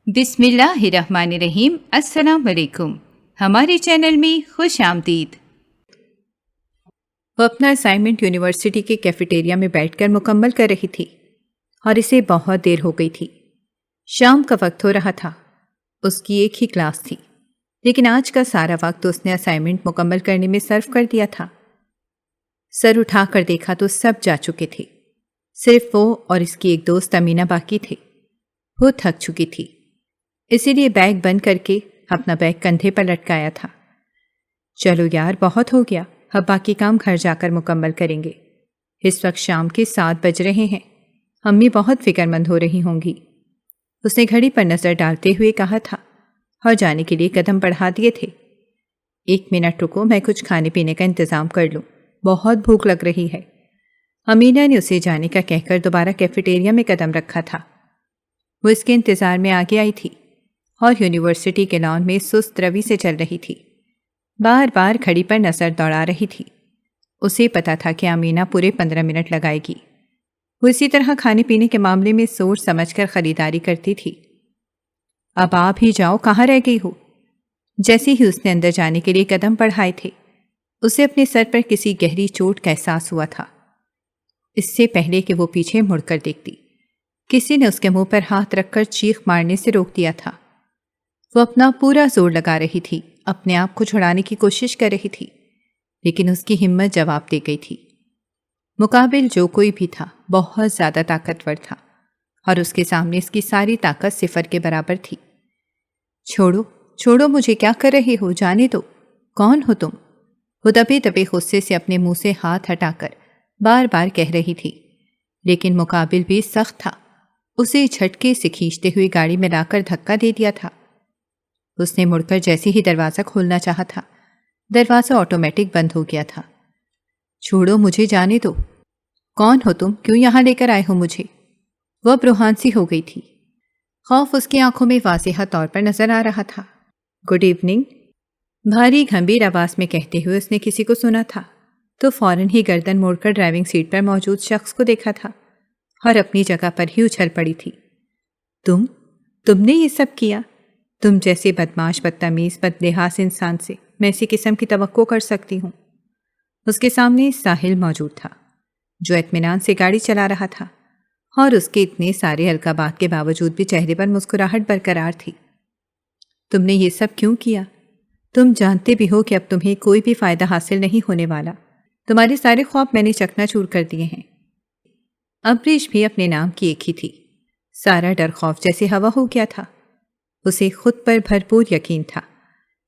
بسم اللہ الرحمن الرحیم۔ السلام علیکم، ہمارے چینل میں خوش آمدید۔ وہ اپنا اسائنمنٹ یونیورسٹی کے کیفیٹیریا میں بیٹھ کر مکمل کر رہی تھی اور اسے بہت دیر ہو گئی تھی۔ شام کا وقت ہو رہا تھا، اس کی ایک ہی کلاس تھی، لیکن آج کا سارا وقت اس نے اسائنمنٹ مکمل کرنے میں صرف کر دیا تھا۔ سر اٹھا کر دیکھا تو سب جا چکے تھے، صرف وہ اور اس کی ایک دوست امینہ باقی تھے۔ وہ تھک چکی تھی، اسی لیے بیگ بند کر کے اپنا بیگ کندھے پر لٹکایا تھا۔ چلو یار، بہت ہو گیا، اب باقی کام گھر جا کر مکمل کریں گے۔ اس وقت شام کے 7 بج رہے ہیں، امی بہت فکر مند ہو رہی ہوں گی۔ اس نے گھڑی پر نظر ڈالتے ہوئے کہا تھا اور جانے کے لیے قدم بڑھا دیے تھے۔ 1 منٹ رکو، میں کچھ کھانے پینے کا انتظام کر لوں، بہت بھوک لگ رہی ہے۔ امینہ نے اسے جانے کا کہہ کر دوبارہ کیفیٹیریا میں قدم رکھا تھا۔ وہ اس کے انتظار میں آگے آئی تھی اور یونیورسٹی کے لان میں سست روی سے چل رہی تھی، بار بار گھڑی پر نظر دوڑا رہی تھی۔ اسے پتا تھا کہ امینہ پورے 15 منٹ لگائے گی۔ وہ اسی طرح کھانے پینے کے معاملے میں سوچ سمجھ کر خریداری کرتی تھی۔ اب آپ ہی جاؤ، کہاں رہ گئی ہو؟ جیسے ہی اس نے اندر جانے کے لیے قدم بڑھائے تھے، اسے اپنے سر پر کسی گہری چوٹ کا احساس ہوا تھا۔ اس سے پہلے کہ وہ پیچھے مڑ کر دیکھتی، کسی نے اس کے منہ پر ہاتھ رکھ کر چیخ مارنے سے روک دیا تھا۔ وہ اپنا پورا زور لگا رہی تھی، اپنے آپ کو چھڑانے کی کوشش کر رہی تھی، لیکن اس کی ہمت جواب دے گئی تھی۔ مقابل جو کوئی بھی تھا بہت زیادہ طاقتور تھا اور اس کے سامنے اس کی ساری طاقت صفر کے برابر تھی۔ چھوڑو چھوڑو، مجھے کیا کر رہے ہو؟ جانے دو، کون ہو تم؟ وہ دبے دبے غصے سے اپنے منہ سے ہاتھ ہٹا کر بار بار کہہ رہی تھی، لیکن مقابل بھی سخت تھا۔ اسے جھٹکے سے کھینچتے ہوئے گاڑی میں لا کر دھکا دے دیا تھا۔ اس نے مڑ کر جیسے ہی دروازہ کھولنا چاہا تھا، دروازہ آٹومیٹک بند ہو گیا تھا۔ چھوڑو، مجھے جانے دو، کون ہو تم؟ کیوں یہاں لے کر آئے ہو مجھے؟ وہ اب روحان سی ہو گئی تھی، خوف اس کی آنکھوں میں واضح طور پر نظر آ رہا تھا۔ گڈ ایوننگ، بھاری گھمبیر آواز میں کہتے ہوئے اس نے کسی کو سنا تھا تو فوراً ہی گردن موڑ کر ڈرائیونگ سیٹ پر موجود شخص کو دیکھا تھا اور اپنی جگہ پر ہی اچھل پڑی تھی۔ تم نے یہ سب کیا؟ تم جیسے بدماش، بدتمیز، بدلحاظ انسان سے میں اسی قسم کی توقع کر سکتی ہوں؟ اس کے سامنے ساحل موجود تھا، جو اطمینان سے گاڑی چلا رہا تھا اور اس کے اتنے سارے القابات کے باوجود بھی چہرے پر مسکراہٹ برقرار تھی۔ تم نے یہ سب کیوں کیا؟ تم جانتے بھی ہو کہ اب تمہیں کوئی بھی فائدہ حاصل نہیں ہونے والا۔ تمہارے سارے خواب میں نے چکنا چور کر دیے ہیں۔ امبریش بھی اپنے نام کی ایک ہی تھی، سارا ڈر خوف جیسے ہوا ہو گیا تھا۔ اسے خود پر بھرپور یقین تھا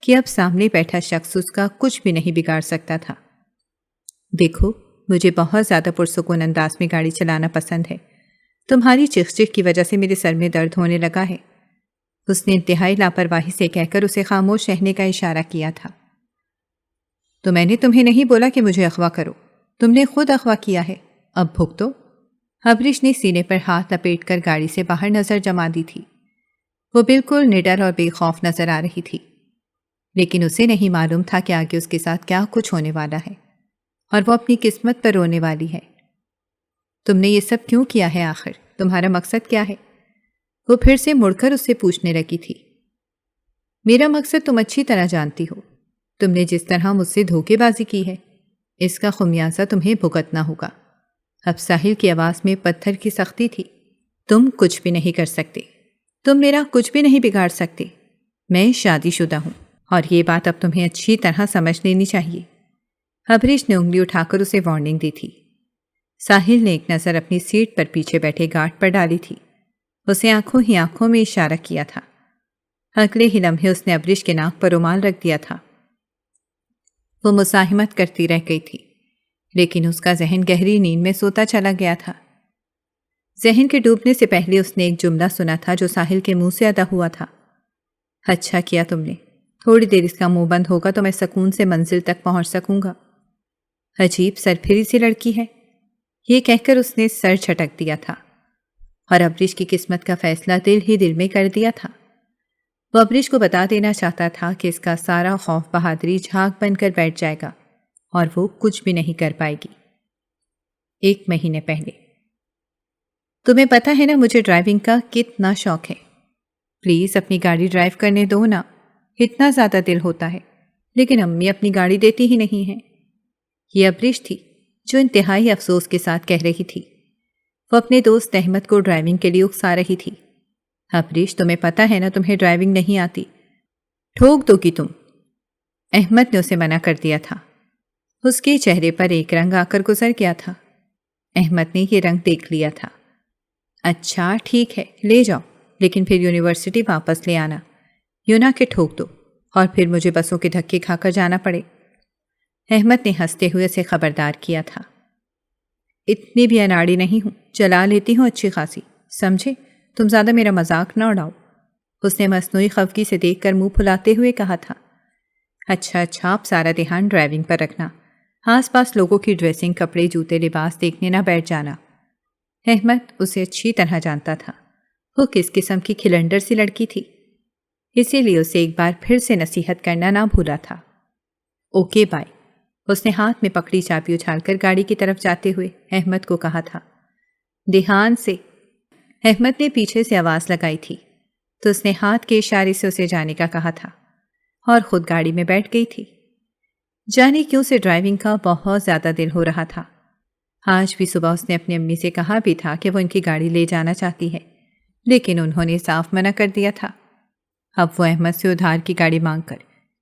کہ اب سامنے بیٹھا شخص اس کا کچھ بھی نہیں بگاڑ سکتا تھا۔ دیکھو، مجھے بہت زیادہ پرسکون انداز میں گاڑی چلانا پسند ہے، تمہاری چیخ چیخ کی وجہ سے میرے سر میں درد ہونے لگا ہے۔ اس نے انتہائی لاپرواہی سے کہہ کر اسے خاموش رہنے کا اشارہ کیا تھا۔ تو میں نے تمہیں نہیں بولا کہ مجھے اغوا کرو، تم نے خود اغوا کیا ہے، اب بھگتو۔ امبریش نے سینے پر ہاتھ لپیٹ کر گاڑی سے باہر نظر جما دی تھی۔ وہ بالکل نڈر اور بے خوف نظر آ رہی تھی، لیکن اسے نہیں معلوم تھا کہ آگے اس کے ساتھ کیا کچھ ہونے والا ہے اور وہ اپنی قسمت پر رونے والی ہے۔ تم نے یہ سب کیوں کیا ہے؟ آخر تمہارا مقصد کیا ہے؟ وہ پھر سے مڑ کر اس سے پوچھنے لگی تھی۔ میرا مقصد تم اچھی طرح جانتی ہو، تم نے جس طرح مجھ سے دھوکے بازی کی ہے، اس کا خمیازہ تمہیں بھگتنا ہوگا۔ اب ساحل کی آواز میں پتھر کی سختی تھی۔ تم کچھ بھی نہیں کر سکتے، تم میرا کچھ بھی نہیں بگاڑ سکتے۔ میں شادی شدہ ہوں اور یہ بات اب تمہیں اچھی طرح سمجھ لینی چاہیے۔ امبریش نے انگلی اٹھا کر اسے وارننگ دی تھی۔ ساحل نے ایک نظر اپنی سیٹ پر پیچھے بیٹھے گارڈ پر ڈالی تھی، اسے آنکھوں ہی آنکھوں میں اشارہ کیا تھا۔ اگلے ہی لمحے اس نے امبریش کے ناک پر رومال رکھ دیا تھا۔ وہ مزاحمت کرتی رہ گئی تھی، لیکن اس کا ذہن گہری نیند میں سوتا چلا گیا تھا۔ ذہن کے ڈوبنے سے پہلے اس نے ایک جملہ سنا تھا جو ساحل کے منہ سے ادا ہوا تھا۔ اچھا کیا تم نے، تھوڑی دیر اس کا منہ بند ہوگا تو میں سکون سے منزل تک پہنچ سکوں گا۔ عجیب سرپھری سی لڑکی ہے، یہ کہہ کر اس نے سر چھٹک دیا تھا اور امبریش کی قسمت کا فیصلہ دل ہی دل میں کر دیا تھا۔ وہ امبریش کو بتا دینا چاہتا تھا کہ اس کا سارا خوف بہادری جھاگ بن کر بیٹھ جائے گا اور وہ کچھ بھی نہیں کر پائے گی۔ 1 مہینے پہلے، تمہیں پتہ ہے نا مجھے ڈرائیونگ کا کتنا شوق ہے۔ پلیز اپنی گاڑی ڈرائیو کرنے دو نا، اتنا زیادہ دل ہوتا ہے، لیکن امی اپنی گاڑی دیتی ہی نہیں ہیں۔ یہ ابریش تھی جو انتہائی افسوس کے ساتھ کہہ رہی تھی۔ وہ اپنے دوست احمد کو ڈرائیونگ کے لیے اکسا رہی تھی۔ ابریش، تمہیں پتہ ہے نا تمہیں ڈرائیونگ نہیں آتی، ٹھوک دو گی تم۔ احمد نے اسے منع کر دیا تھا۔ اس کے چہرے پر ایک رنگ آ کر گزر گیا تھا۔ احمد نے یہ رنگ دیکھ لیا تھا۔ اچھا ٹھیک ہے، لے جاؤ، لیکن پھر یونیورسٹی واپس لے آنا، یوں نہ کہ ٹھوک دو اور پھر مجھے بسوں کے دھکے کھا کر جانا پڑے۔ احمد نے ہنستے ہوئے اسے خبردار کیا تھا۔ اتنی بھی اناڑی نہیں ہوں، چلا لیتی ہوں اچھی خاصی، سمجھے؟ تم زیادہ میرا مذاق نہ اڑاؤ۔ اس نے مصنوعی خفگی سے دیکھ کر منہ پھلاتے ہوئے کہا تھا۔ اچھا آپ سارا دھیان ڈرائیونگ پر رکھنا، آس پاس لوگوں کی ڈریسنگ، کپڑے، جوتے، لباس دیکھنے نہ بیٹھ جانا۔ احمد اسے اچھی طرح جانتا تھا، وہ کس قسم کی کھلنڈر سی لڑکی تھی، اسی لیے اسے ایک بار پھر سے نصیحت کرنا نہ بھولا تھا۔ اوکے بائے، اس نے ہاتھ میں پکڑی چابی اچھال کر گاڑی کی طرف جاتے ہوئے احمد کو کہا تھا۔ دھیان سے، احمد نے پیچھے سے آواز لگائی تھی تو اس نے ہاتھ کے اشارے سے اسے جانے کا کہا تھا اور خود گاڑی میں بیٹھ گئی تھی۔ جانے کیوں سے ڈرائیونگ کا بہت زیادہ دل ہو رہا تھا۔ آج بھی صبح اس نے اپنی امی سے کہا بھی تھا کہ وہ ان کی گاڑی لے جانا چاہتی ہے، لیکن انہوں نے صاف منع کر دیا تھا۔ اب وہ احمد سے ادھار کی گاڑی مانگ کر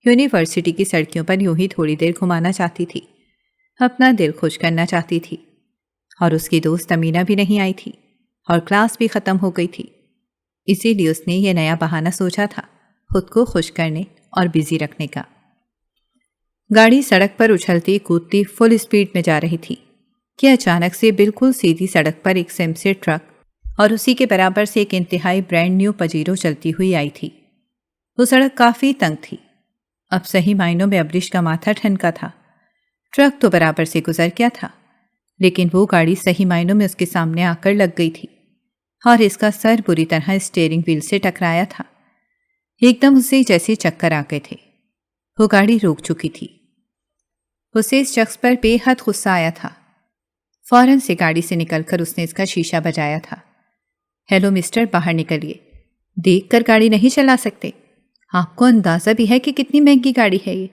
یونیورسٹی کی سڑکیوں پر یوں ہی تھوڑی دیر گھمانا چاہتی تھی، اپنا دل خوش کرنا چاہتی تھی۔ اور اس کی دوست امینہ بھی نہیں آئی تھی اور کلاس بھی ختم ہو گئی تھی، اسی لیے اس نے یہ نیا بہانہ سوچا تھا خود کو خوش کرنے اور بزی رکھنے کا۔ گاڑی سڑک پر اچھلتی کودتی فل اسپیڈ میں جا رہی تھی کہ اچانک سے بالکل سیدھی سڑک پر ایک سیم سے ٹرک اور اسی کے برابر سے ایک انتہائی برانڈ نیو پجیرو چلتی ہوئی آئی تھی۔ وہ سڑک کافی تنگ تھی، اب صحیح معنوں میں ابریش کا ماتھا ٹھنکا تھا۔ ٹرک تو برابر سے گزر گیا تھا، لیکن وہ گاڑی صحیح معنوں میں اس کے سامنے آ کر لگ گئی تھی اور اس کا سر بری طرح اسٹیئرنگ وہیل سے ٹکرایا تھا۔ ایک دم اسے جیسے چکر آ گئے تھے۔ وہ گاڑی روک چکی تھی۔ اسے اس شخص پر بے حد غصہ آیا تھا۔ فوراً سے گاڑی سے نکل کر اس نے اس کا شیشہ بجایا تھا۔ ہیلو مسٹر، باہر نکلیے، دیکھ کر گاڑی نہیں چلا سکتے؟ آپ کو اندازہ بھی ہے کہ کتنی مہنگی گاڑی ہے یہ؟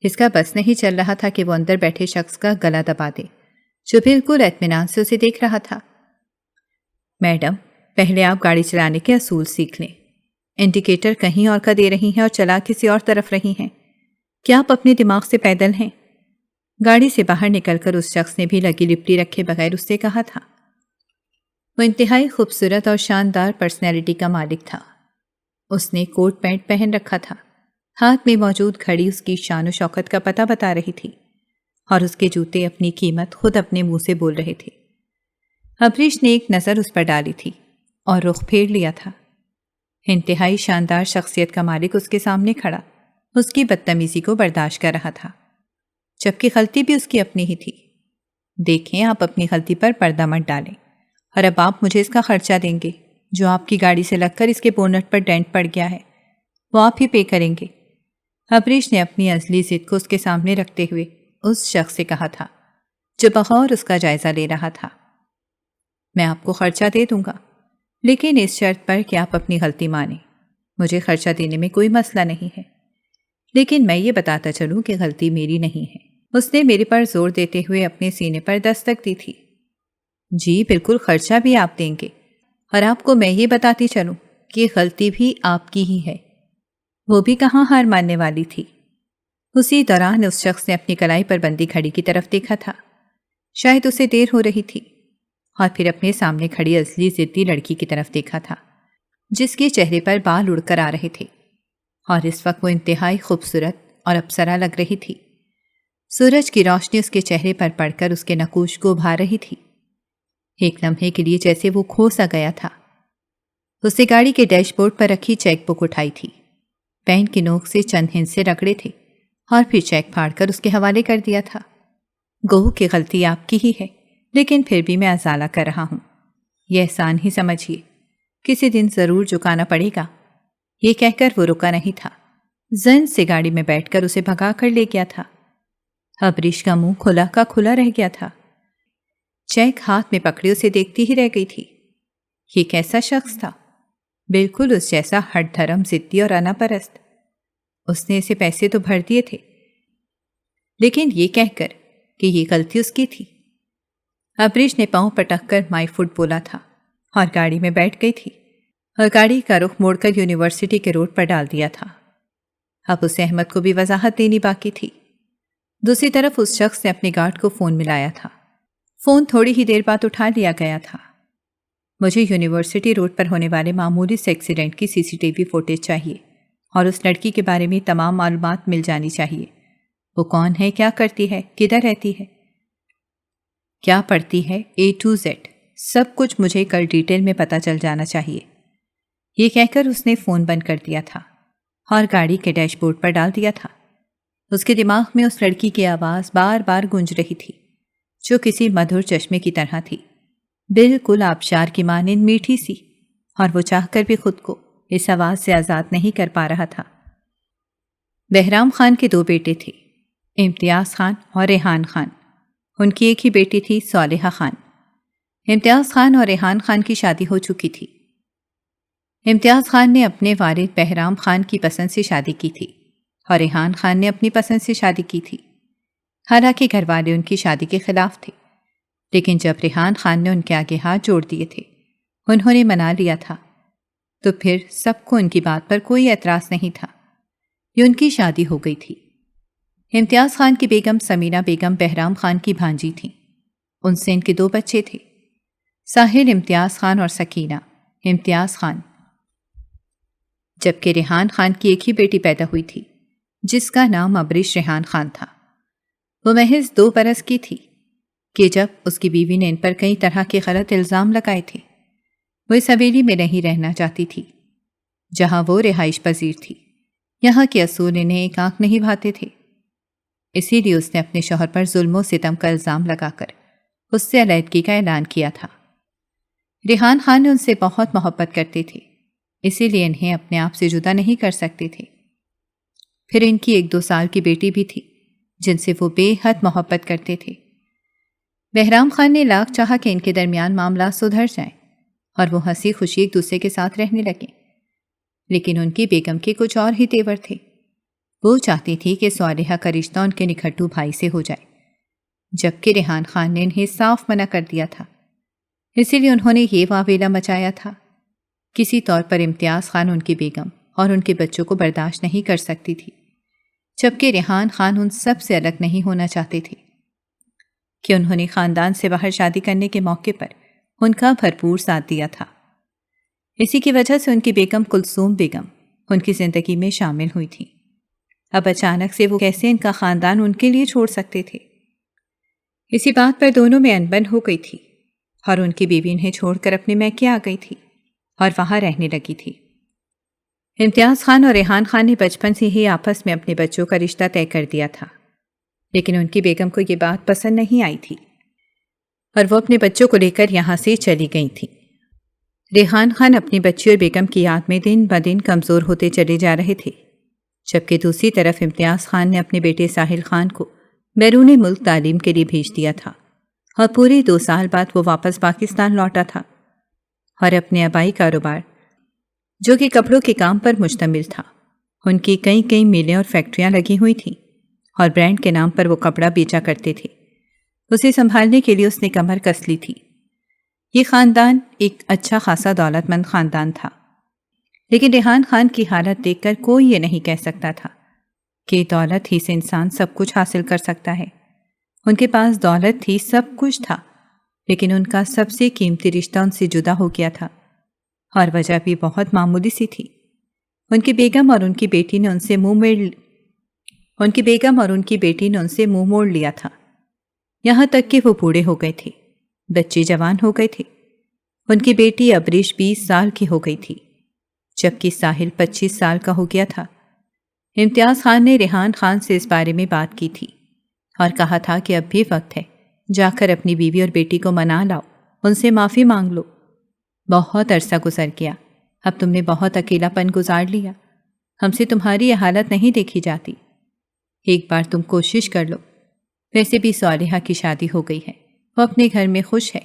اس کا بس نہیں چل رہا تھا کہ وہ اندر بیٹھے شخص کا گلا دبا دے جو بالکل اطمینان سے اسے دیکھ رہا تھا۔ میڈم، پہلے آپ گاڑی چلانے کے اصول سیکھ لیں۔ انڈیکیٹر کہیں اور کا دے رہی ہیں اور چلا کسی اور طرف رہی ہیں۔ کیا آپ اپنے دماغ سے پیدل ہیں؟ گاڑی سے باہر نکل کر اس شخص نے بھی لگی لپٹی رکھے بغیر اس سے کہا تھا۔ وہ انتہائی خوبصورت اور شاندار پرسنالٹی کا مالک تھا۔ اس نے کوٹ پینٹ پہن رکھا تھا، ہاتھ میں موجود گھڑی اس کی شان و شوکت کا پتہ بتا رہی تھی اور اس کے جوتے اپنی قیمت خود اپنے منہ سے بول رہے تھے۔ ابریش نے ایک نظر اس پر ڈالی تھی اور رخ پھیر لیا تھا۔ انتہائی شاندار شخصیت کا مالک اس کے سامنے کھڑا اس کی بدتمیزی کو برداشت کر رہا تھا، جبکہ غلطی بھی اس کی اپنی ہی تھی۔ دیکھیں، آپ اپنی غلطی پر پردہ مت ڈالیں اور اب آپ مجھے اس کا خرچہ دیں گے جو آپ کی گاڑی سے لگ کر اس کے بونٹ پر ڈینٹ پڑ گیا ہے، وہ آپ ہی پے کریں گے۔ ابریش نے اپنی ازلی ضد کو اس کے سامنے رکھتے ہوئے اس شخص سے کہا تھا جو بغور اس کا جائزہ لے رہا تھا۔ میں آپ کو خرچہ دے دوں گا، لیکن اس شرط پر کہ آپ اپنی غلطی مانیں۔ مجھے خرچہ دینے میں کوئی مسئلہ نہیں ہے، لیکن میں یہ بتاتا چلوں کہ غلطی میری نہیں ہے۔ اس نے میرے پر زور دیتے ہوئے اپنے سینے پر دستک دی تھی۔ جی بالکل، خرچہ بھی آپ دیں گے، اور آپ کو میں یہ بتاتی چلوں کہ غلطی بھی آپ کی ہی ہے۔ وہ بھی کہاں ہار ماننے والی تھی۔ اسی دوران اس شخص نے اپنی کلائی پر بندی گھڑی کی طرف دیکھا تھا، شاید اسے دیر ہو رہی تھی، اور پھر اپنے سامنے کھڑی اصلی ضدی لڑکی کی طرف دیکھا تھا جس کے چہرے پر بال اڑ کر آ رہے تھے اور اس وقت وہ انتہائی خوبصورت اور اپسرا لگ رہی تھی۔ سورج کی روشنی اس کے چہرے پر پڑ کر اس کے نقوش کو ابھار رہی تھی۔ ایک لمحے کے لیے جیسے وہ کھو سا گیا تھا۔ اس نے گاڑی کے ڈیش بورڈ پر رکھی چیک بک اٹھائی تھی، پین کی نوک سے چند ہندسے رگڑے تھے اور پھر چیک پھاڑ کر اس کے حوالے کر دیا تھا۔ گو کہ غلطی آپ کی ہی ہے، لیکن پھر بھی میں ازالہ کر رہا ہوں، یہ احسان ہی سمجھیے، کسی دن ضرور چکانا پڑے گا۔ یہ کہہ کر وہ رکا نہیں تھا، زن سے گاڑی میں بیٹھ کر اسے بھگا کر لے گیا تھا۔ ابریش کا منہ کھلا کا کھلا رہ گیا تھا۔ چیک ہاتھ میں پکڑے اسے دیکھتی ہی رہ گئی تھی۔ یہ کیسا شخص تھا؟ بالکل اس جیسا ہٹ دھرم ضدی اور انا پرست۔ اس نے اسے پیسے تو بھر دیے تھے، لیکن یہ کہہ کر کہ یہ غلطی اس کی تھی۔ ابریش نے پاؤں پٹک کر مائی فٹ بولا تھا اور گاڑی میں بیٹھ گئی تھی اور گاڑی کا رخ موڑ کر یونیورسٹی کے روڈ پر ڈال دیا تھا۔ اب اسے احمد کو بھی وضاحت دینی باقی تھی۔ دوسری طرف اس شخص نے اپنے گارڈ کو فون ملایا تھا۔ فون تھوڑی ہی دیر بعد اٹھا لیا گیا تھا۔ مجھے یونیورسٹی روڈ پر ہونے والے معمولی سے ایکسیڈنٹ کی CCTV فوٹیج چاہیے اور اس لڑکی کے بارے میں تمام معلومات مل جانی چاہیے۔ وہ کون ہے، کیا کرتی ہے، کدھر رہتی ہے، کیا پڑھتی ہے، A to Z سب کچھ مجھے کل ڈیٹیل میں پتہ چل جانا چاہیے۔ یہ کہہ کر اس نے فون بند کر دیا تھا اور گاڑی کے ڈیش بورڈ پر ڈال دیا تھا۔ اس کے دماغ میں اس لڑکی کی آواز بار بار گونج رہی تھی، جو کسی مدھر چشمے کی طرح تھی، بالکل آبشار کی مانند میٹھی سی، اور وہ چاہ کر بھی خود کو اس آواز سے آزاد نہیں کر پا رہا تھا۔ بہرام خان کے 2 بیٹے تھے، امتیاز خان اور ریحان خان۔ ان کی ایک ہی بیٹی تھی، صالحہ خان۔ امتیاز خان اور ریحان خان کی شادی ہو چکی تھی۔ امتیاز خان نے اپنے والد بہرام خان کی پسند سے شادی کی تھی اور ریحان خان نے اپنی پسند سے شادی کی تھی۔ حالانکہ گھر والے ان کی شادی کے خلاف تھے، لیکن جب ریحان خان نے ان کے آگے ہاتھ جوڑ دیے تھے، انہوں نے منا لیا تھا، تو پھر سب کو ان کی بات پر کوئی اعتراض نہیں تھا۔ یہ ان کی شادی ہو گئی تھی۔ امتیاز خان کی بیگم سمینہ بیگم بہرام خان کی بھانجی تھیں۔ ان سے ان کے 2 بچے تھے، ساحل امتیاز خان اور سکینہ امتیاز خان۔ جبکہ ریحان خان کی ایک ہی بیٹی پیدا ہوئی تھی، جس کا نام ابریش ریحان خان تھا۔ وہ محض 2 برس کی تھی کہ جب اس کی بیوی نے ان پر کئی طرح کے غلط الزام لگائے تھے۔ وہ اس حویلی میں نہیں رہنا چاہتی تھی جہاں وہ رہائش پذیر تھی۔ یہاں کے اصول انہیں ایک آنکھ نہیں بھاتے تھے، اسی لیے اس نے اپنے شوہر پر ظلم و ستم کا الزام لگا کر اس سے علیحدگی کا اعلان کیا تھا۔ ریحان خان ان سے بہت محبت کرتے تھے، اسی لیے انہیں اپنے آپ سے جدا نہیں کر سکتے تھے۔ پھر ان کی 1-2 سال کی بیٹی بھی تھی، جن سے وہ بے حد محبت کرتے تھے۔ بہرام خان نے لاکھ چاہا کہ ان کے درمیان معاملات سدھر جائیں اور وہ ہنسی خوشی ایک دوسرے کے ساتھ رہنے لگیں، لیکن ان کی بیگم کے کچھ اور ہی تیور تھے۔ وہ چاہتی تھی کہ صالحہ کا رشتہ ان کے نکھٹو بھائی سے ہو جائے، جبکہ ریحان خان نے انہیں صاف منع کر دیا تھا۔ اسی لیے انہوں نے یہ واویلا مچایا تھا۔ کسی طور پر امتیاز خان ان کی بیگم اور ان کے بچوں کو برداشت نہیں کر سکتی تھی، جبکہ ریحان خان ان سب سے الگ نہیں ہونا چاہتے تھے کہ انہوں نے خاندان سے باہر شادی کرنے کے موقع پر ان کا بھرپور ساتھ دیا تھا۔ اسی کی وجہ سے ان کی بیگم کلثوم بیگم ان کی زندگی میں شامل ہوئی تھی۔ اب اچانک سے وہ کیسے ان کا خاندان ان کے لیے چھوڑ سکتے تھے؟ اسی بات پر دونوں میں انبن ہو گئی تھی اور ان کی بیوی انہیں چھوڑ کر اپنے میکے آ گئی تھی اور وہاں رہنے لگی تھی۔ امتیاز خان اور ریحان خان نے بچپن سے ہی آپس میں اپنے بچوں کا رشتہ طے کر دیا تھا، لیکن ان کی بیگم کو یہ بات پسند نہیں آئی تھی اور وہ اپنے بچوں کو لے کر یہاں سے چلی گئی تھی۔ ریحان خان اپنی بچی اور بیگم کی یاد میں دن بدن کمزور ہوتے چلے جا رہے تھے، جبکہ دوسری طرف امتیاز خان نے اپنے بیٹے ساحل خان کو بیرون ملک تعلیم کے لیے بھیج دیا تھا اور پورے 2 سال بعد وہ واپس پاکستان لوٹا تھا اور اپنے آبائی کاروبار، جو کہ کپڑوں کے کام پر مشتمل تھا، ان کی کئی میلیں اور فیکٹریاں لگی ہوئی تھیں اور برانڈ کے نام پر وہ کپڑا بیچا کرتے تھے، اسے سنبھالنے کے لیے اس نے کمر کس لی تھی۔ یہ خاندان ایک اچھا خاصا دولت مند خاندان تھا، لیکن ریحان خان کی حالت دیکھ کر کوئی یہ نہیں کہہ سکتا تھا کہ دولت ہی سے انسان سب کچھ حاصل کر سکتا ہے۔ ان کے پاس دولت تھی، سب کچھ تھا، لیکن ان کا سب سے قیمتی رشتہ ان سے جدا ہو گیا تھا، اور وجہ بھی بہت معمولی سی تھی۔ ان کی بیگم اور ان کی بیٹی نے ان سے منہ موڑ لیا تھا، یہاں تک کہ وہ بوڑھے ہو گئے تھے، بچے جوان ہو گئے تھے۔ ان کی بیٹی ابریش 20 سال کی ہو گئی تھی، جبکہ ساحل 25 سال کا ہو گیا تھا۔ امتیاز خان نے ریحان خان سے اس بارے میں بات کی تھی اور کہا تھا کہ اب بھی وقت ہے، جا کر اپنی بیوی اور بیٹی کو منا لاؤ، ان سے معافی مانگ لو۔ بہت عرصہ گزر گیا، اب تم نے بہت اکیلا پن گزار لیا، ہم سے تمہاری یہ حالت نہیں دیکھی جاتی، ایک بار تم کوشش کر لو۔ ویسے بھی صالحہ کی شادی ہو گئی ہے، وہ اپنے گھر میں خوش ہے،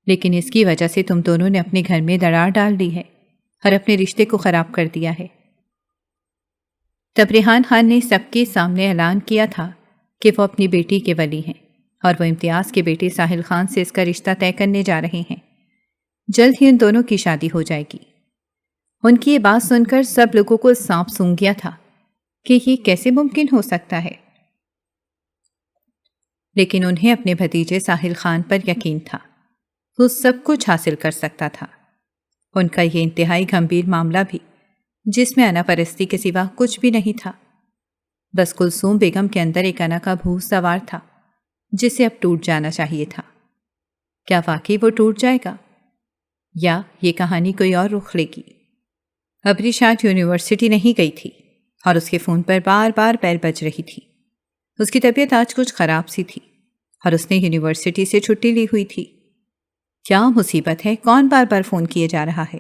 لیکن اس کی وجہ سے تم دونوں نے اپنے گھر میں دراڑ ڈال دی ہے۔ اور اپنے رشتے کو خراب کر دیا ہے۔ تب ریحان خان نے سب کے سامنے اعلان کیا تھا کہ وہ اپنی بیٹی کے ولی ہیں اور وہ امتیاز کے بیٹے ساحل خان سے اس کا رشتہ طے کرنے جا رہے ہیں۔ جلد ہی ان دونوں کی شادی ہو جائے گی۔ ان کی یہ بات سن کر سب لوگوں کو سانپ سونگھ گیا تھا کہ یہ کیسے ممکن ہو سکتا ہے، لیکن انہیں اپنے بھتیجے ساحل خان پر یقین تھا۔ وہ سب کچھ حاصل کر سکتا تھا۔ ان کا یہ انتہائی گھمبیر معاملہ بھی، جس میں انا پرستی کے سوا کچھ بھی نہیں تھا، بس کلثوم بیگم کے اندر ایک انا کا بھوت سوار تھا جسے اب ٹوٹ جانا چاہیے تھا۔ کیا واقعی وہ ٹوٹ جائے گا یا یہ کہانی کوئی اور رخ لے گی؟ ابریشاد یونیورسٹی نہیں گئی تھی اور اس کے فون پر بار بار بیل بج رہی تھی۔ اس کی طبیعت آج کچھ خراب سی تھی اور اس نے یونیورسٹی سے چھٹی لی ہوئی تھی۔ کیا مصیبت ہے، کون بار بار فون کیے جا رہا ہے؟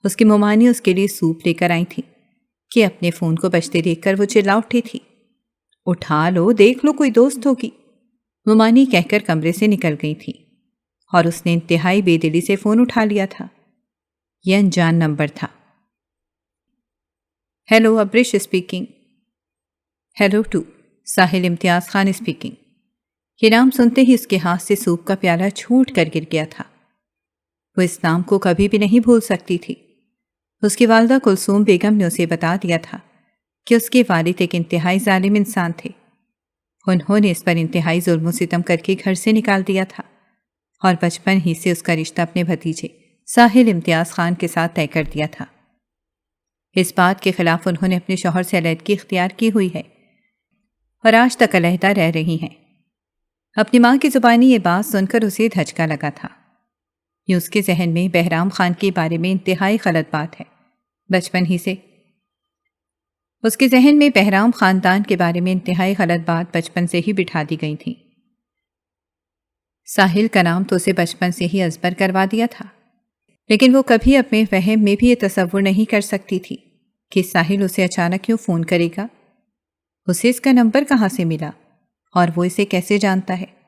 اس کی ممانی اس کے لیے سوپ لے کر آئی تھی کہ اپنے فون کو بجتے دیکھ کر وہ چلا اٹھی تھی۔ اٹھا لو، دیکھ لو، کوئی دوست ہوگی، ممانی کہہ کر کمرے سے نکل گئی تھی اور اس نے انتہائی بے دلی سے فون اٹھا لیا تھا۔ یہ انجان نمبر تھا۔ Hello, Abrish speaking. Hello to Sahil Imtiaz Khan speaking. یہ نام سنتے ہی اس کے ہاتھ سے سوپ کا پیالہ چھوٹ کر گر گیا تھا۔ وہ اس نام کو کبھی بھی نہیں بھول سکتی تھی۔ اس کی والدہ کلثوم بیگم نے اسے بتا دیا تھا کہ اس کے والد ایک انتہائی ظالم انسان تھے۔ انہوں نے اس پر انتہائی ظلم و ستم کر کے گھر سے نکال دیا تھا اور بچپن ہی سے اس کا رشتہ اپنے بھتیجے ساحل امتیاز خان کے ساتھ طے کر دیا تھا۔ اس بات کے خلاف انہوں نے اپنے شوہر سے علیحدگی اختیار کی ہوئی ہے اور آج تک علیحدہ رہ رہی ہیں۔ اپنی ماں کی زبانی یہ بات سن کر اسے دھچکا لگا تھا۔ یہ اس کے ذہن میں بہرام خان کے بارے میں انتہائی غلط بات ہے۔ بچپن ہی سے اس کے ذہن میں بہرام خاندان کے بارے میں انتہائی غلط بات بچپن سے ہی بٹھا دی گئی تھی۔ ساحل کا نام تو اسے بچپن سے ہی ازبر کروا دیا تھا، لیکن وہ کبھی اپنے وہم میں بھی یہ تصور نہیں کر سکتی تھی کہ ساحل اسے اچانک کیوں فون کرے گا۔ اسے اس کا نمبر کہاں سے ملا اور وہ اسے کیسے جانتا ہے؟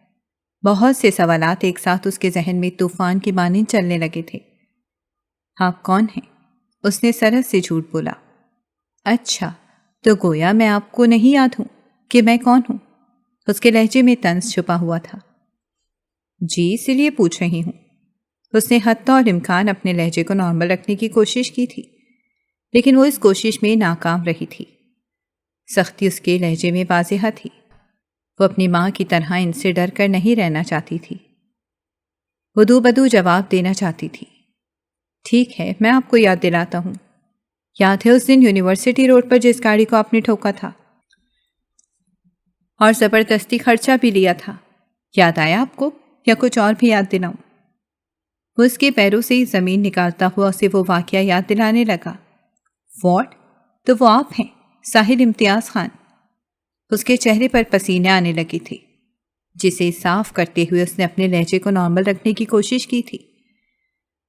بہت سے سوالات ایک ساتھ اس کے ذہن میں طوفان کی مانند چلنے لگے تھے۔ آپ کون ہیں؟ اس نے سرل سے جھوٹ بولا۔ اچھا، تو گویا میں آپ کو نہیں یاد ہوں کہ میں کون ہوں؟ اس کے لہجے میں طنز چھپا ہوا تھا۔ جی، اسی لیے پوچھ رہی ہوں۔ اس نے حتی اور امکان اپنے لہجے کو نارمل رکھنے کی کوشش کی تھی، لیکن وہ اس کوشش میں ناکام رہی تھی۔ سختی اس کے لہجے میں واضح تھی۔ وہ اپنی ماں کی طرح ان سے ڈر کر نہیں رہنا چاہتی تھی۔ وہ دو بدو جواب دینا چاہتی تھی۔ ٹھیک ہے، میں آپ کو یاد دلاتا ہوں۔ یاد ہے اس دن یونیورسٹی روڈ پر جس گاڑی کو آپ نے ٹھوکا تھا اور زبردستی خرچہ بھی لیا تھا؟ یاد آیا آپ کو یا کچھ اور بھی یاد دلاؤں؟ وہ اس کے پیروں سے زمین نکالتا ہوا اسے وہ واقعہ یاد دلانے لگا۔ واٹ؟ تو وہ آپ ہیں، ساحل امتیاز خان۔ اس کے چہرے پر پسینے آنے لگے تھے، جسے صاف کرتے ہوئے اس نے اپنے لہجے کو نارمل رکھنے کی کوشش کی تھی۔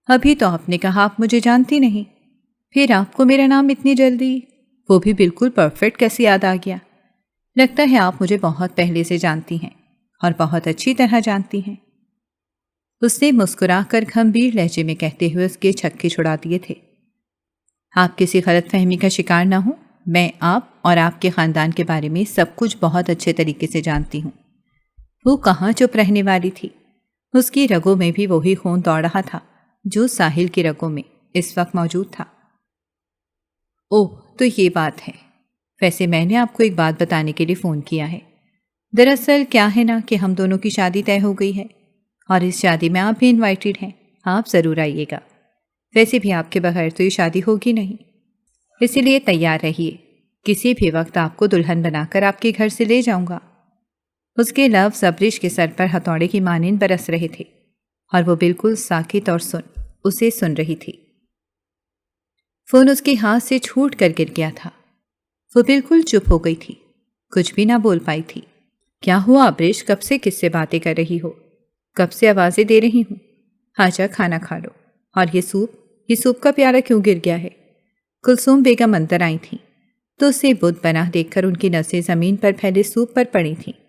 ابھی تو آپ نے کہا آپ مجھے جانتی نہیں، پھر آپ کو میرا نام اتنی جلدی، وہ بھی بالکل پرفیکٹ کیسے یاد آ گیا؟ لگتا ہے آپ مجھے بہت پہلے سے جانتی ہیں اور بہت اچھی طرح جانتی ہیں۔ اس نے مسکرا کر گھمبیر لہجے میں کہتے ہوئے اس کے چھکے چھڑا دیے تھے۔ آپ کسی غلط فہمی کا شکار نہ ہوں، میں آپ اور آپ کے خاندان کے بارے میں سب کچھ بہت اچھے طریقے سے جانتی ہوں۔ وہ کہاں چپ رہنے والی تھی؟ اس کی رگوں میں بھی وہی خون دوڑ رہا تھا جو ساحل کی رگوں میں اس وقت موجود تھا۔ اوہ، تو یہ بات ہے۔ ویسے میں نے آپ کو ایک بات بتانے کے لیے فون کیا ہے۔ دراصل کیا ہے نا کہ ہم دونوں کی شادی طے ہو گئی ہے اور اس شادی میں آپ بھی انوائٹڈ ہیں۔ آپ ضرور آئیے گا۔ ویسے بھی آپ کے بغیر تو یہ شادی ہوگی نہیں، اسی لیے تیار رہیے۔ کسی بھی وقت آپ کو دلہن بنا کر آپ کے گھر سے لے جاؤں گا۔ اس کے لفظ ابریش کے سر پر ہتھوڑے کی مانند برس رہے تھے اور وہ بالکل ساکت اور اسے سن رہی تھی۔ فون اس کے ہاتھ سے چھوٹ کر گر گیا تھا۔ وہ بالکل چپ ہو گئی تھی، کچھ بھی نہ بول پائی تھی۔ کیا ہوا ابریش؟ کب سے کس سے باتیں کر رہی ہو؟ کب سے آوازیں دے رہی ہوں؟ آجا کھانا کھا لو۔ اور یہ سوپ کا پیالہ کیوں گر گیا ہے؟ کلثوم بیگم اندر آئی تھیں تو اسے بت بنا دیکھ کر ان کی نظریں زمین پر پھیلے سوپ پر پڑی تھیں۔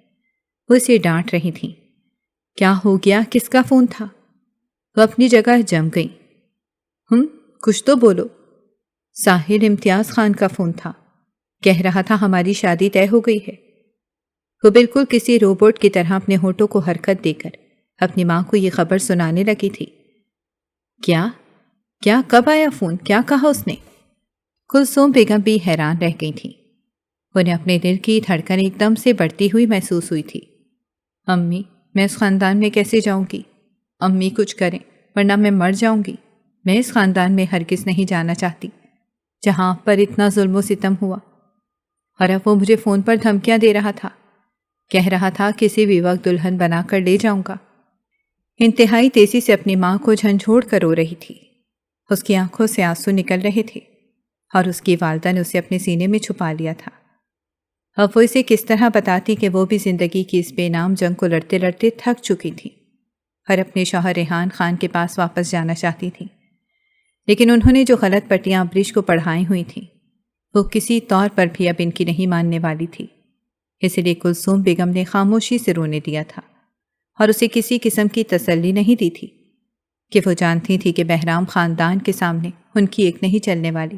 وہ اسے ڈانٹ رہی تھیں۔ کیا ہو گیا؟ کس کا فون تھا؟ وہ اپنی جگہ جم گئی۔ کچھ تو بولو۔ ساحل امتیاز خان کا فون تھا، کہہ رہا تھا ہماری شادی طے ہو گئی ہے۔ وہ بالکل کسی روبوٹ کی طرح اپنے ہونٹوں کو حرکت دے کر اپنی ماں کو یہ خبر سنانے لگی تھی۔ کیا کب آیا فون؟ کیا کہا اس نے؟ کلثوم بیگم بھی حیران رہ گئی تھیں۔ انہیں اپنے دل کی دھڑکن ایک دم سے بڑھتی ہوئی محسوس ہوئی تھی۔ امی، میں اس خاندان میں کیسے جاؤں گی؟ امی کچھ کریں ورنہ میں مر جاؤں گی۔ میں اس خاندان میں ہرگز نہیں جانا چاہتی جہاں آپ پر اتنا ظلم و ستم ہوا۔ اور اب وہ مجھے فون پر دھمکیاں دے رہا تھا، کہہ رہا تھا کسی بھی وقت دلہن بنا کر لے جاؤں گا۔ انتہائی تیزی سے اپنی ماں کو جھنجھوڑ کر رو رہی تھی۔ اس کی آنکھوں سے آنسو نکل رہے تھے اور اس کی والدہ نے اسے اپنے سینے میں چھپا لیا تھا۔ اب وہ اسے کس طرح بتاتی کہ وہ بھی زندگی کی اس بے نام جنگ کو لڑتے لڑتے تھک چکی تھی اور اپنے شوہر ریحان خان کے پاس واپس جانا چاہتی تھی۔ لیکن انہوں نے جو غلط پٹیاں ابریش کو پڑھائی ہوئی تھیں وہ کسی طور پر بھی اب ان کی نہیں ماننے والی تھی۔ اس لیے کلثوم بیگم نے خاموشی سے رونے دیا تھا اور اسے کسی قسم کی تسلی نہیں دی تھی کہ وہ جانتی تھی کہ بہرام خاندان کے سامنے ان کی ایک نہیں چلنے والی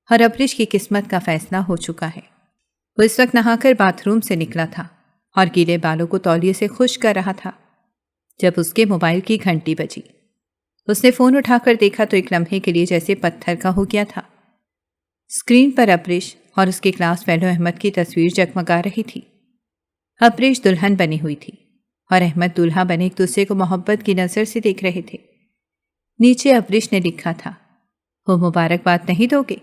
اور ابریش کی قسمت کا فیصلہ ہو چکا ہے۔ وہ اس وقت نہا کر باتھ روم سے نکلا تھا اور گیلے بالوں کو تولیے سے خشک کر رہا تھا جب اس کے موبائل کی گھنٹی بجی۔ اس نے فون اٹھا کر دیکھا تو ایک لمحے کے لیے جیسے پتھر کا ہو گیا تھا۔ اسکرین پر ابریش اور اس کے کلاس فیلو احمد کی تصویر جگمگا رہی تھی۔ ابریش دلہن بنی ہوئی تھی اور احمد دولہا بنے ایک دوسرے کو محبت کی نظر سے دیکھ رہے تھے۔ نیچے ابریش نے لکھا تھا، وہ مبارکباد نہیں دو گے؟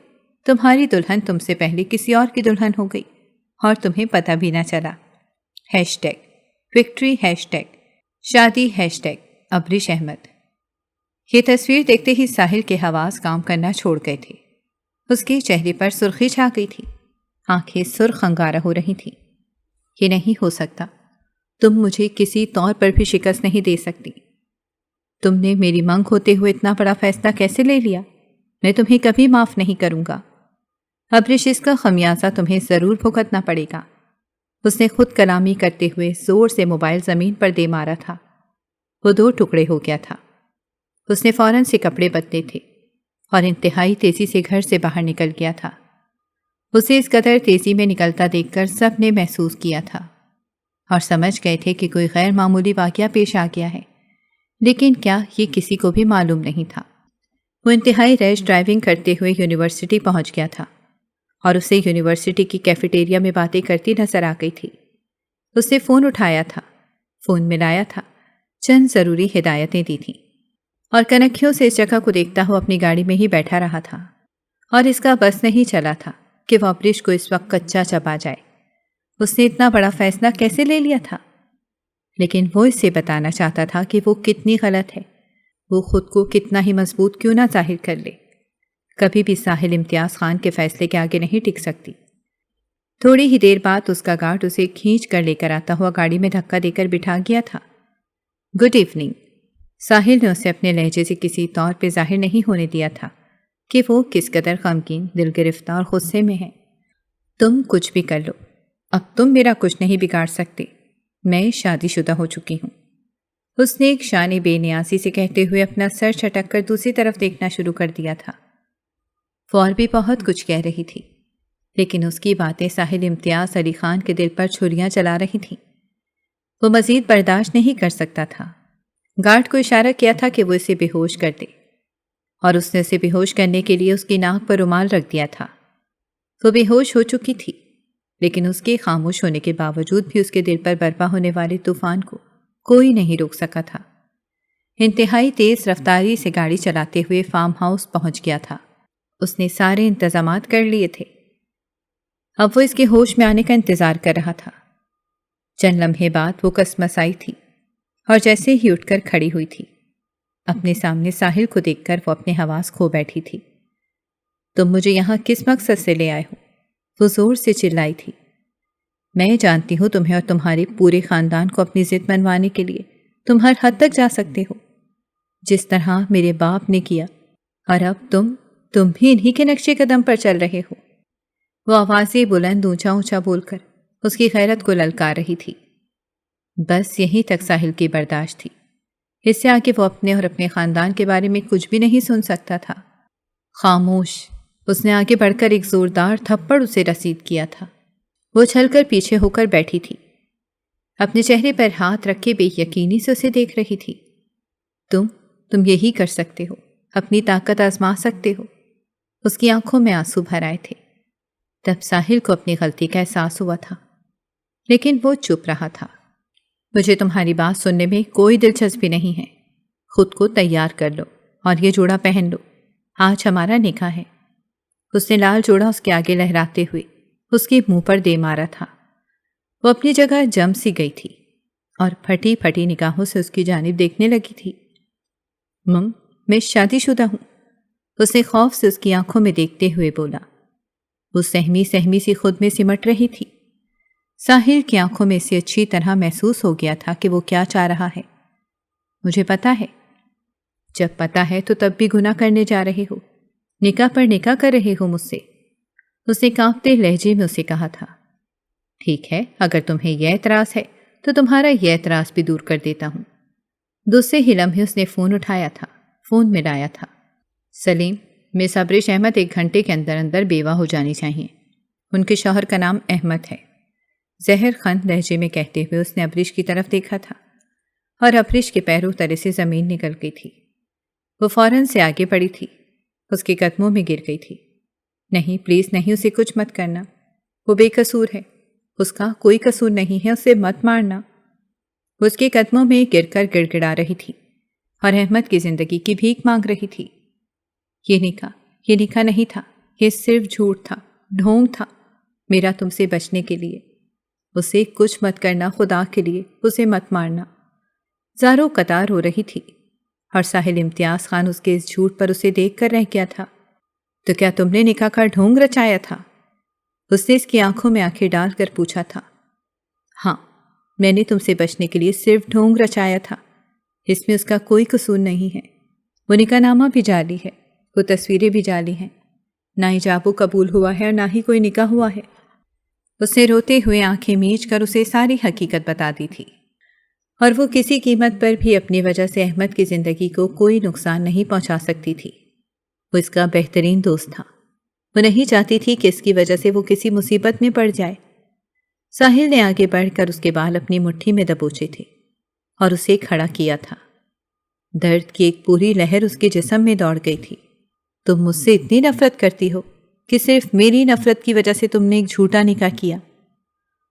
تمہاری دلہن تم سے پہلے کسی اور کی دلہن ہو گئی اور تمہیں پتہ بھی نہ چلا۔ #وکٹری #شادی #ابریش احمد۔ یہ تصویر دیکھتے ہی ساحل کے حواس کام کرنا چھوڑ گئے تھے۔ اس کے چہرے پر سرخی چھا گئی تھی، آنکھیں سرخ انگارہ ہو رہی تھیں۔ یہ نہیں ہو سکتا، تم مجھے کسی طور پر بھی شکست نہیں دے سکتی۔ تم نے میری منگ ہوتے ہوئے اتنا بڑا فیصلہ کیسے لے لیا؟ میں تمہیں کبھی معاف نہیں کروں گا۔ ابریش، اس کا خمیازہ تمہیں ضرور بھگتنا پڑے گا۔ اس نے خود کلامی کرتے ہوئے زور سے موبائل زمین پر دے مارا تھا۔ وہ 2 ٹکڑے ہو گیا تھا۔ اس نے فوراً سے کپڑے بدلے تھے اور انتہائی تیزی سے گھر سے باہر نکل گیا تھا۔ اسے اس قدر تیزی میں نکلتا دیکھ کر سب نے محسوس کیا تھا اور سمجھ گئے تھے کہ کوئی غیر معمولی واقعہ پیش آ گیا ہے، لیکن کیا یہ کسی کو بھی معلوم نہیں تھا۔ وہ انتہائی ریش ڈرائیونگ کرتے ہوئے یونیورسٹی پہنچ گیا تھا اور اسے یونیورسٹی کی کیفیٹیریا میں باتیں کرتی نظر آ گئی تھی۔ اس نے فون اٹھایا تھا، فون ملایا تھا، چند ضروری ہدایتیں دی تھیں اور کنکھیوں سے اس جگہ کو دیکھتا ہوا اپنی گاڑی میں ہی بیٹھا رہا تھا۔ اور اس کا بس نہیں چلا تھا کہ وہ ابریش کو اس وقت کچا چبا جائے۔ اس نے اتنا بڑا فیصلہ کیسے لے لیا تھا؟ لیکن وہ اسے بتانا چاہتا تھا کہ وہ کتنی غلط ہے، وہ خود کو کتنا ہی مضبوط کیوں نہ ظاہر کر لے، کبھی بھی ساحل امتیاز خان کے فیصلے کے آگے نہیں ٹک سکتی۔ تھوڑی ہی دیر بعد اس کا گارڈ اسے کھینچ کر لے کر آتا ہوا گاڑی میں دھکا دے کر بٹھا گیا تھا۔ Good evening. ساحل نے اسے اپنے لہجے سے کسی طور پہ ظاہر نہیں ہونے دیا تھا کہ وہ کس قدر غمگین، دل گرفتہ اور غصے میں ہے۔ تم کچھ بھی کر لو، اب تم میرا کچھ نہیں بگاڑ سکتے، میں شادی شدہ ہو چکی ہوں۔ اس نے ایک شان بے نیازی سے کہتے ہوئے اپنا سر چھٹک کر دوسری طرف دیکھنا شروع کر دیا تھا۔ وہ اور بھی بہت کچھ کہہ رہی تھی، لیکن اس کی باتیں ساحل امتیاز علی خان کے دل پر چھریاں چلا رہی تھیں۔ وہ مزید برداشت نہیں کر سکتا تھا۔ گارڈ کو اشارہ کیا تھا کہ وہ اسے بے ہوش کر دے، اور اس نے اسے بے ہوش کرنے کے لیے اس کی ناک پر رومال رکھ دیا تھا۔ وہ بے ہوش ہو چکی تھی، لیکن اس کے خاموش ہونے کے باوجود بھی اس کے دل پر برپا ہونے والے طوفان کو کوئی نہیں روک سکا تھا۔ انتہائی تیز رفتاری سے گاڑی چلاتے ہوئے فارم ہاؤس پہنچ گیا تھا۔ اس نے سارے انتظامات کر لیے تھے، اب وہ اس کے ہوش میں آنے کا انتظار کر رہا تھا۔ چند لمحے بعد وہ کسمسائی تھی اور جیسے ہی اٹھ کر کھڑی ہوئی تھی، اپنے سامنے ساحل کو دیکھ کر وہ اپنے حواس کھو بیٹھی تھی۔ تم مجھے یہاں کس مقصد سے لے آئے ہو؟ وہ زور سے چلائی تھی۔ میں جانتی ہوں تمہیں اور تمہارے پورے خاندان کو اپنی ضد منوانے کے لیے تم ہر حد تک جا سکتے ہو، جس طرح میرے باپ نے کیا، اور اب تم بھی انہی کے نقشے قدم پر چل رہے ہو۔ وہ آوازیں بلند اونچا اونچا بول کر اس کی غیرت کو للکار رہی تھی۔ بس یہیں تک ساحل کی برداشت تھی، اس سے آگے وہ اپنے اور اپنے خاندان کے بارے میں کچھ بھی نہیں سن سکتا تھا۔ خاموش۔ اس نے آگے بڑھ کر ایک زوردار تھپڑ اسے رسید کیا تھا۔ وہ چھل کر پیچھے ہو کر بیٹھی تھی، اپنے چہرے پر ہاتھ رکھے بے یقینی سے اسے دیکھ رہی تھی۔ تم یہی کر سکتے ہو، اپنی طاقت آزما سکتے ہو۔ اس کی آنکھوں میں آنسو بھر آئے تھے۔ تب ساحل کو اپنی غلطی کا احساس ہوا تھا، لیکن وہ چپ رہا تھا۔ مجھے تمہاری بات سننے میں کوئی دلچسپی نہیں ہے۔ خود کو تیار کر لو اور یہ جوڑا پہن لو، آج ہمارا نکاح ہے۔ اس نے لال جوڑا اس کے آگے لہراتے ہوئے اس کے منہ پر دے مارا تھا۔ وہ اپنی جگہ جم سی گئی تھی اور پھٹی پھٹی نگاہوں سے اس کی جانب دیکھنے لگی تھی۔ میں شادی شدہ ہوں، اس نے خوف سے اس کی آنکھوں میں دیکھتے ہوئے بولا۔ وہ سہمی سی خود میں سمٹ رہی تھی۔ ساحل کی آنکھوں میں اسے اچھی طرح محسوس ہو گیا تھا کہ وہ کیا چاہ رہا ہے۔ مجھے پتا ہے۔ جب پتا ہے تو تب بھی گناہ کرنے جا رہے ہو، نکاح پر نکاح کر رہے ہو مجھ سے، اس نے کانپتے لہجے میں اسے کہا تھا۔ ٹھیک ہے، اگر تمہیں یہ اعتراض ہے تو تمہارا یہ اعتراض بھی دور کر دیتا ہوں۔ دوسرے ہی لمحے اس نے فون اٹھایا تھا، فون ملایا تھا۔ سلیم، مس ابریش احمد 1 گھنٹے کے اندر اندر بیوہ ہو جانی چاہیے۔ ان کے شوہر کا نام احمد ہے، زہر خند لہجے میں کہتے ہوئے اس نے ابریش کی طرف دیکھا تھا اور ابریش کے پیروں تلے سے زمین نکل گئی تھی۔ وہ فوراً سے آگے بڑھی تھی، اس کے قدموں میں گر گئی تھی۔ نہیں، پلیز نہیں، اسے کچھ مت کرنا، وہ بے قصور ہے، اس کا کوئی قصور نہیں ہے، اسے مت مارنا۔ وہ اس کے قدموں میں گر کر گڑ گڑا رہی تھی اور احمد کی زندگی کی بھیک مانگ رہی تھی۔ یہ نکاح نہیں تھا، یہ صرف جھوٹ تھا، ڈھونگ تھا، میرا تم سے بچنے کے لیے۔ اسے کچھ مت کرنا، خدا کے لیے اسے مت مارنا۔ زارو قطار ہو رہی تھی اور ساحل امتیاز خان اس کے اس جھوٹ پر اسے دیکھ کر رہ گیا تھا۔ تو کیا تم نے نکاح کا ڈھونگ رچایا تھا؟ اس نے اس کی آنکھوں میں آنکھیں ڈال کر پوچھا تھا۔ ہاں، میں نے تم سے بچنے کے لیے صرف ڈھونگ رچایا تھا، اس میں اس کا کوئی قصور نہیں ہے۔ وہ نکاح نامہ بھی جعلی ہے، وہ تصویریں بھی جعلی ہیں، نہ ایجاب و قبول ہوا ہے اور نہ ہی کوئی نکاح ہوا ہے۔ اس نے روتے ہوئے آنکھیں میچ کر اسے ساری حقیقت بتا دی تھی، اور وہ کسی قیمت پر بھی اپنی وجہ سے احمد کی زندگی کو کوئی نقصان نہیں پہنچا سکتی تھی۔ وہ اس کا بہترین دوست تھا، وہ نہیں چاہتی تھی کہ اس کی وجہ سے وہ کسی مصیبت میں پڑ جائے۔ ساحل نے آگے بڑھ کر اس کے بال اپنی مٹھی میں دبوچے تھے اور اسے کھڑا کیا تھا۔ درد کی ایک پوری لہر اس کے جسم میں دوڑ گئی تھی۔ تم مجھ سے اتنی نفرت کرتی ہو کہ صرف میری نفرت کی وجہ سے تم نے ایک جھوٹا نکاح کیا۔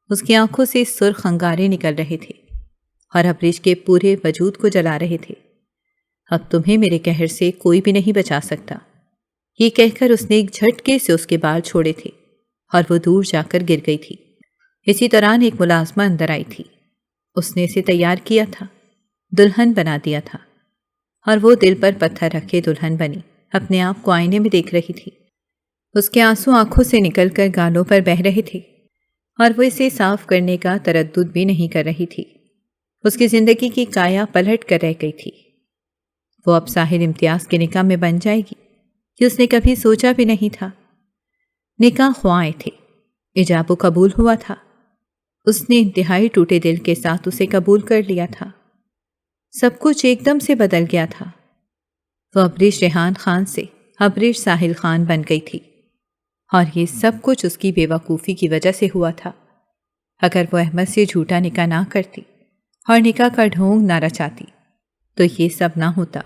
اس کی آنکھوں سے سرخ انگارے نکل رہے تھے اور ابریش کے پورے وجود کو جلا رہے تھے۔ اب تمہیں میرے قہر سے کوئی بھی نہیں بچا سکتا، یہ کہہ کر اس نے ایک جھٹکے سے اس کے بال چھوڑے تھے اور وہ دور جا کر گر گئی تھی۔ اسی دوران ایک ملازمہ اندر آئی تھی، اس نے اسے تیار کیا تھا، دلہن بنا دیا تھا، اور وہ دل پر پتھر رکھے دلہن بنی اپنے آپ کو آئینے میں دیکھ رہی تھی۔ اس کے آنسو آنکھوں سے نکل کر گالوں پر بہہ رہے تھے اور وہ اسے صاف کرنے کا تردد بھی نہیں کر رہی تھی۔ اس کی زندگی کی کایا پلٹ کر رہ گئی تھی۔ وہ اب ساحل امتیاز کے نکاح میں بن جائے گی کہ اس نے کبھی سوچا بھی نہیں تھا۔ نکاح خواہیں تھے، ایجاب و قبول ہوا تھا، اس نے انتہائی ٹوٹے دل کے ساتھ اسے قبول کر لیا تھا۔ سب کچھ ایک دم سے بدل گیا تھا۔ وہ ابریش ریحان خان سے ابریش ساحل خان بن گئی تھی، اور یہ سب کچھ اس کی بے وقوفی کی وجہ سے ہوا تھا۔ اگر وہ احمد سے جھوٹا نکاح نہ کرتی اور نکاح کا ڈھونگ نہ رچاتی تو یہ سب نہ ہوتا،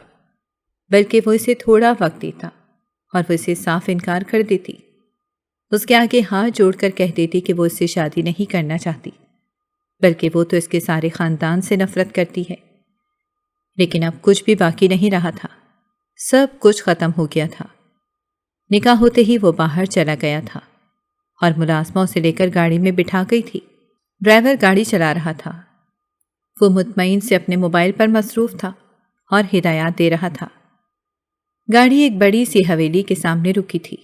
بلکہ وہ اسے تھوڑا وقت دیتا اور وہ اسے صاف انکار کر دیتی۔ اس کے آگے ہاتھ جوڑ کر کہہ دیتی کہ وہ اس سے شادی نہیں کرنا چاہتی، بلکہ وہ تو اس کے سارے خاندان سے نفرت کرتی ہے۔ لیکن اب کچھ بھی باقی نہیں رہا تھا، سب کچھ ختم ہو گیا تھا۔ نکاح ہوتے ہی وہ باہر چلا گیا تھا اور ملازمہ اسے لے کر گاڑی میں بٹھا گئی تھی۔ ڈرائیور گاڑی چلا رہا تھا، وہ مطمئن سے اپنے موبائل پر مصروف تھا اور ہدایات دے رہا تھا۔ گاڑی ایک بڑی سی حویلی کے سامنے رکی تھی۔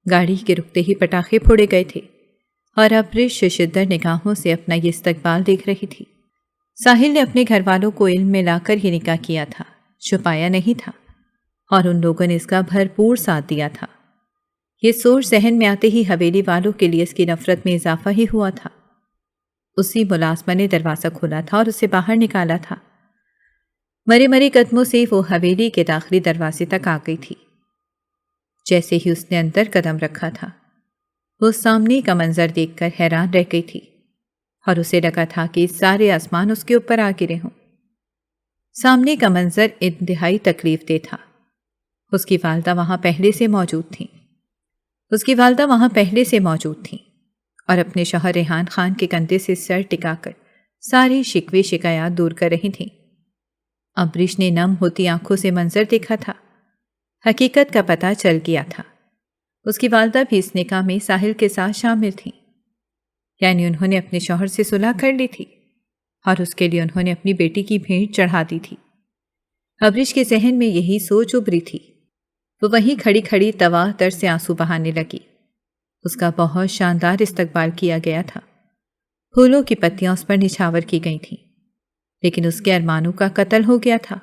گاڑی کے رکتے ہی پٹاخے پھوڑے گئے تھے اور ابریش شدت نگاہوں سے اپنا یہ استقبال دیکھ رہی تھی۔ ساحل نے اپنے گھر والوں کو علم میں لا کر یہ نکاح کیا تھا، چھپایا نہیں تھا، اور ان لوگوں نے اس کا بھرپور ساتھ دیا تھا۔ یہ سوچ ذہن میں آتے ہی حویلی والوں کے لیے اس کی نفرت میں اضافہ ہی ہوا تھا۔ اسی ملازمہ نے دروازہ کھولا تھا اور اسے باہر نکالا تھا۔ مرے مرے قدموں سے وہ حویلی کے داخلی دروازے تک آ گئی تھی۔ جیسے ہی اس نے اندر قدم رکھا تھا وہ سامنے کا منظر دیکھ کر حیران رہ گئی تھی اور اسے لگا تھا کہ سارے آسمان اس کے اوپر آ گرے ہوں۔ سامنے کا منظر انتہائی تکلیف دہ تھا۔ اس کی والدہ وہاں پہلے سے موجود تھیں اور اپنے شوہر ریحان خان کے کندھے سے سر ٹکا کر ساری شکوے شکایات دور کر رہی تھیں۔ امبریش نے نم ہوتی آنکھوں سے منظر دیکھا تھا۔ حقیقت کا پتہ چل گیا تھا۔ اس کی والدہ بھی اس نکاح میں ساحل کے ساتھ شامل تھیں، یعنی انہوں نے اپنے شوہر سے صلح کر لی تھی اور اس کے لیے انہوں نے اپنی بیٹی کی بھیٹ چڑھا دی تھی۔ امبریش کے ذہن میں یہی سوچ ابھری تھی۔ وہ وہیں کھڑی کھڑی تواہ تر سے آنسو بہانے لگی۔ اس کا بہت شاندار استقبال کیا گیا تھا۔ پھولوں کی پتیاں اس پر نچھاور کی گئی تھیں، لیکن اس کے ارمانوں کا قتل ہو گیا تھا۔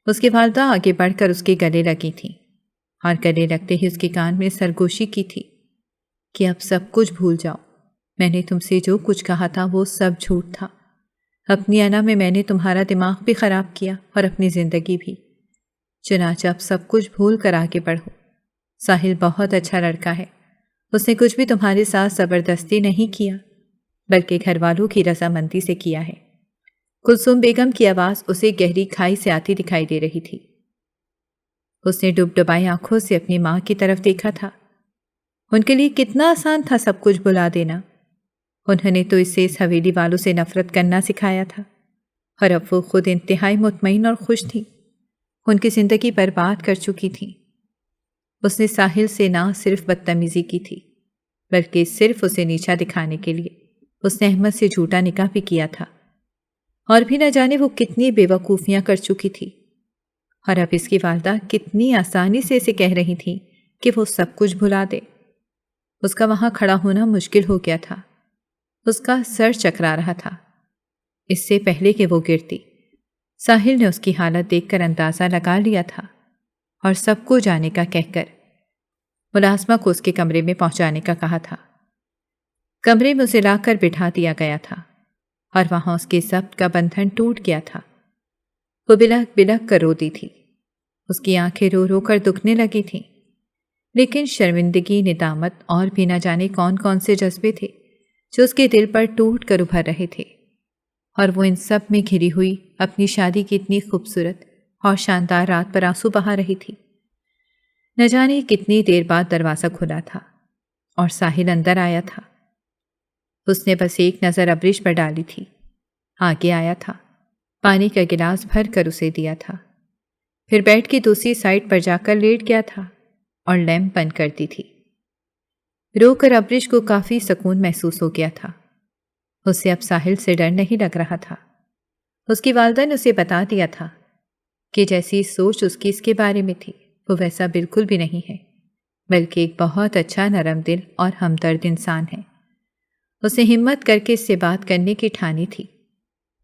اس کی والدہ آگے بڑھ کر اس کے گلے لگی تھیں اور گلے لگتے ہی اس کے کان میں سرگوشی کی تھی کہ اب سب کچھ بھول جاؤ، میں نے تم سے جو کچھ کہا تھا وہ سب جھوٹ تھا۔ اپنی انا میں نے تمہارا دماغ بھی خراب کیا اور اپنی زندگی بھی، چنانچہ اب سب کچھ بھول کر آگے بڑھو۔ ساحل بہت اچھا لڑکا ہے، اس نے کچھ بھی تمہارے ساتھ زبردستی نہیں کیا بلکہ گھر والوں کی رضامندی سے کیا ہے۔ کلثوم بیگم کی آواز اسے گہری کھائی سے آتی دکھائی دے رہی تھی۔ اس نے ڈبڈبائی آنکھوں سے اپنی ماں کی طرف دیکھا تھا۔ ان کے لیے کتنا آسان تھا سب کچھ بھلا دینا۔ انہوں نے تو اسے اس حویلی والوں سے نفرت کرنا سکھایا تھا، اور اب وہ خود انتہائی مطمئن اور خوش تھی۔ ان کی زندگی برباد کر چکی تھی۔ اس نے ساحل سے نہ صرف بدتمیزی کی تھی بلکہ صرف اسے نیچا دکھانے کے لیے اس نے احمد سے جھوٹا نکاح بھی کیا تھا، اور بھی نہ جانے وہ کتنی بے وقوفیاں کر چکی تھی۔ اور اب اس کی والدہ کتنی آسانی سے اسے کہہ رہی تھی کہ وہ سب کچھ بھلا دے۔ اس کا وہاں کھڑا ہونا مشکل ہو گیا تھا۔ اس کا سر چکرا رہا تھا۔ اس سے پہلے کہ وہ گرتی، ساحل نے اس کی حالت دیکھ کر اندازہ لگا لیا تھا اور سب کو جانے کا کہہ کر ملازمہ کو اس کے کمرے میں پہنچانے کا کہا تھا۔ کمرے میں اسے لا کر بٹھا دیا گیا تھا اور وہاں اس کے ضبط کا بندھن ٹوٹ گیا تھا۔ وہ بلک بلک کر روتی تھی۔ اس کی آنکھیں رو رو کر دکھنے لگی تھیں، لیکن شرمندگی، ندامت اور بھی نہ جانے کون کون سے جذبے تھے جو اس کے دل پر ٹوٹ کر ابھر رہے تھے، اور وہ ان سب میں گھری ہوئی اپنی شادی کی اتنی خوبصورت اور شاندار رات پر آنسو بہا رہی تھی۔ نہ جانے کتنی دیر بعد دروازہ کھلا تھا اور ساحل اندر آیا تھا۔ اس نے بس ایک نظر امبریش پر ڈالی تھی، آگے آیا تھا، پانی کا گلاس بھر کر اسے دیا تھا، پھر بیڈ کی دوسری سائڈ پر جا کر لیٹ گیا تھا اور لیمپ بند کر دی تھی۔ رو کر امبریش کو کافی سکون محسوس ہو گیا تھا۔ اسے اب ساحل سے ڈر نہیں لگ رہا تھا۔ اس کی والدہ نے اسے بتا دیا تھا کہ جیسی سوچ اس کی اس کے بارے میں تھی وہ ویسا بالکل بھی نہیں ہے، بلکہ ایک بہت اچھا نرم دل اور ہمدرد انسان ہے۔ اس نے ہمت کر کے اس سے بات کرنے کی ٹھانی تھی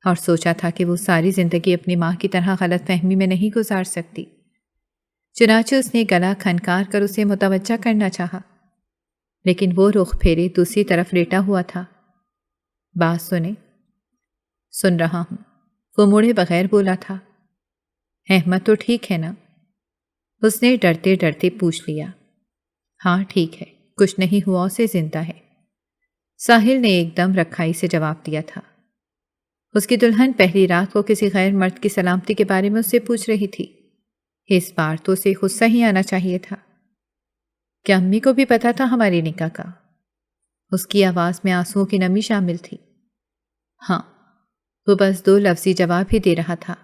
اور سوچا تھا کہ وہ ساری زندگی اپنی ماں کی طرح غلط فہمی میں نہیں گزار سکتی۔ چنانچہ اس نے گلا کھنکار کر اسے متوجہ کرنا چاہا، لیکن وہ رخ پھیرے دوسری طرف لیٹا ہوا تھا۔ بات سنیں؟ سن رہا ہوں، وہ مڑے بغیر بولا تھا۔ احمد تو ٹھیک ہے نا؟ اس نے ڈرتے ڈرتے پوچھ لیا۔ ہاں ٹھیک ہے، کچھ نہیں ہوا، اسے زندہ ہے، ساحل نے ایک دم رکھائی سے جواب دیا تھا۔ اس کی دلہن پہلی رات کو کسی غیر مرد کی سلامتی کے بارے میں اس سے پوچھ رہی تھی۔ اس بار تو اسے غصہ ہی آنا چاہیے تھا۔ کیا امی کو بھی پتا تھا ہماری نکاح کا؟ اس کی آواز میں آنسوؤں کی نمی شامل تھی۔ ہاں، وہ بس 2 لفظی جواب ہی دے رہا تھا۔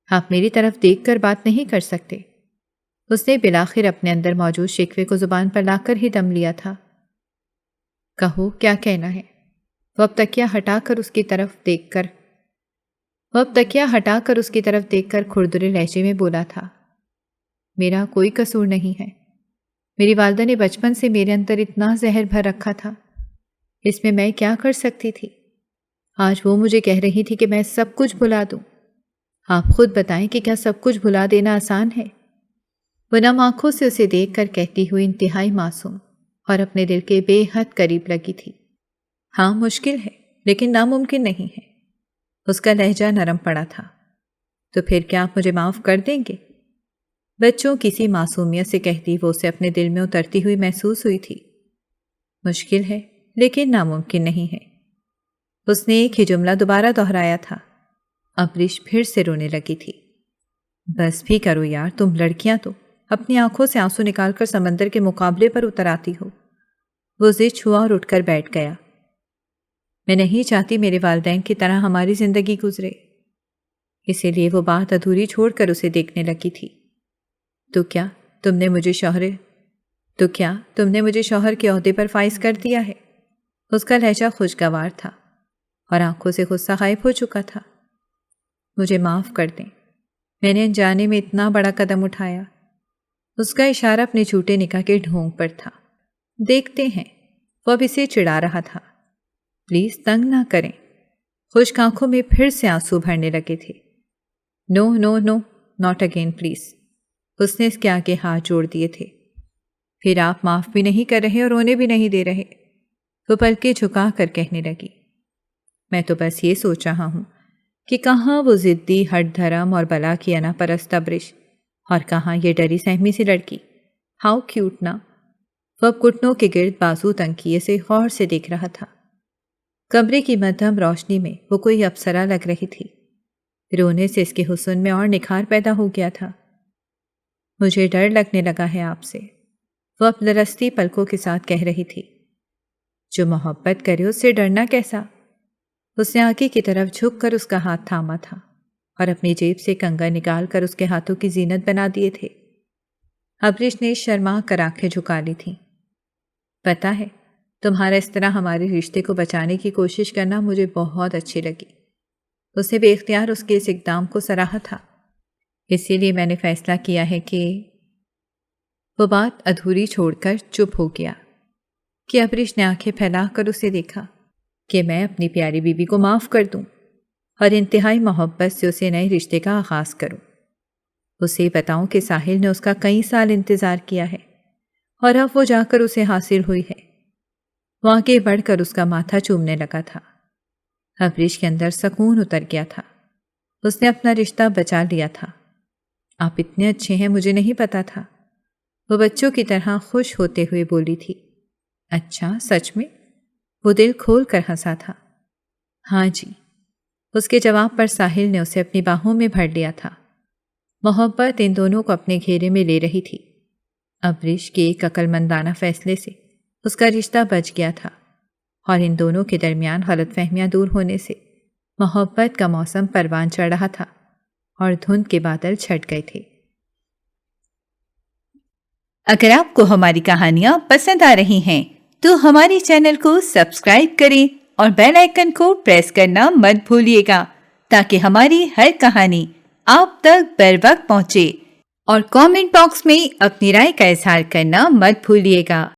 آپ میری طرف دیکھ کر بات نہیں کر سکتے؟ اس نے بالآخر اپنے اندر موجود شکوے کو زبان پر لا کر ہی دم لیا تھا۔ کہو، کیا کہنا ہے؟ وہ اب تکیہ ہٹا کر اس کی طرف دیکھ کر کھردرے لہجے میں بولا تھا۔ میرا کوئی قصور نہیں ہے۔ میری والدہ نے بچپن سے میرے اندر اتنا زہر بھر رکھا تھا، اس میں کیا کر سکتی تھی؟ آج وہ مجھے کہہ رہی تھی کہ میں سب کچھ بھلا دوں۔ آپ خود بتائیں کہ کیا سب کچھ بھلا دینا آسان ہے؟ وہ نم آنکھوں سے اسے دیکھ کر کہتی ہوئی انتہائی معصوم اور اپنے دل کے بے حد قریب لگی تھی۔ ہاں مشکل ہے، لیکن ناممکن نہیں ہے۔ اس کا لہجہ نرم پڑا تھا۔ تو پھر کیا آپ مجھے معاف کر دیں گے؟ بچوں کسی معصومیت سے کہتی وہ اسے اپنے دل میں اترتی ہوئی محسوس ہوئی تھی۔ مشکل ہے لیکن ناممکن نہیں ہے۔ اس نے ایک ہی جملہ دوبارہ دہرایا تھا۔ ابریش پھر سے رونے لگی تھی۔ بس بھی کرو یار، تم لڑکیاں تو اپنی آنکھوں سے آنسو نکال کر سمندر کے مقابلے پر اتر آتی ہو۔ وہ ضد چھوا اور اٹھ کر بیٹھ گیا۔ میں نہیں چاہتی میرے والدین کی طرح ہماری زندگی گزرے۔ اسی لیے وہ بات ادھوری چھوڑ کر اسے دیکھنے لگی تھی۔ تو کیا تم نے مجھے شوہر کے عہدے پر فائز کر دیا ہے؟ اس کا لہجہ خوشگوار تھا اور آنکھوں سے غصہ غائب ہو چکا تھا۔ مجھے معاف کر دیں، میں نے انجانے میں اتنا بڑا قدم اٹھایا۔ اس کا اشارہ اپنے جھوٹے نکاح کے ڈھونگ پر تھا۔ دیکھتے ہیں، وہ اب اسے چڑھا رہا تھا۔ پلیز تنگ نہ کریں۔ خشک آنکھوں میں پھر سے آنسو بھرنے لگے تھے۔ نو نو نو، ناٹ اگین پلیز۔ اس نے اس کے آگے ہاتھ جوڑ دیے تھے۔ پھر آپ معاف بھی نہیں کر رہے اور رونے بھی نہیں دے رہے۔ وہ پلکیں جھکا کر کہنے لگی، میں تو بس یہ سوچ رہا ہوں کہ کہاں وہ ضدی ہٹ دھرم اور بلا کی انا پرست ابرش اور کہاں یہ ڈری سہمی سی لڑکی۔ ہاؤ کیوٹ نا۔ وہ اب گھٹنوں کے گرد بازو تنگ کیے سے غور سے دیکھ رہا تھا۔ کمرے کی مدھم روشنی میں وہ کوئی اپسرا لگ رہی تھی۔ رونے سے اس کے حسن میں اور نکھار پیدا ہو گیا تھا۔ مجھے ڈر لگنے لگا ہے آپ سے، وہ اب لرزتی پلکوں کے ساتھ کہہ رہی تھی۔ جو محبت کرے اس سے ڈرنا کیسا؟ اس نے آگے کی طرف جھک کر اس کا ہاتھ تھاما تھا اور اپنی جیب سے کنگا نکال کر اس کے ہاتھوں کی زینت بنا دیے تھے۔ ابریش نے شرما کر آنکھیں جھکا لی تھیں۔ پتہ ہے، تمہارا اس طرح ہمارے رشتے کو بچانے کی کوشش کرنا مجھے بہت اچھی لگی۔ اس نے بے اختیار اس کے اس اقدام کو سراہا تھا۔ اسی لیے میں نے فیصلہ کیا ہے کہ… وہ بات ادھوری چھوڑ کر چپ ہو گیا کہ ابریش نے آنکھیں پھیلا کر اسے دیکھا کہ میں اپنی پیاری بیوی کو معاف کر دوں اور انتہائی محبت سے اسے نئے رشتے کا آغاز کروں۔ اسے بتاؤں کہ ساحل نے اس کا کئی سال انتظار کیا ہے اور اب وہ جا کر اسے حاصل ہوئی ہے۔ وہ آگے بڑھ کر اس کا ماتھا چومنے لگا تھا۔ ابریش کے اندر سکون اتر گیا تھا۔ اس نے اپنا رشتہ بچا لیا تھا۔ آپ اتنے اچھے ہیں، مجھے نہیں پتا تھا۔ وہ بچوں کی طرح خوش ہوتے ہوئے بولی تھی۔ اچھا، سچ میں؟ وہ دل کھول کر ہنسا تھا۔ ہاں جی۔ اس کے جواب پر ساحل نے اسے اپنی باہوں میں بھر لیا تھا۔ محبت ان دونوں کو اپنے گھیرے میں لے رہی تھی۔ ابریش کے ایک عقل مندانہ فیصلے سے اس کا رشتہ بچ گیا تھا اور ان دونوں کے درمیان غلط فہمیاں دور ہونے سے محبت کا موسم پروان چڑھ رہا تھا اور دھند کے بادل چھٹ گئے تھے۔ اگر آپ کو ہماری کہانیاں پسند آ رہی ہیں تو ہماری چینل کو سبسکرائب کریں اور بیل آئیکن کو پریس کرنا مت بھولیے گا تاکہ ہماری ہر کہانی آپ تک بر وقت پہنچے، اور کامنٹ باکس میں اپنی رائے کا اظہار کرنا مت بھولیے گا۔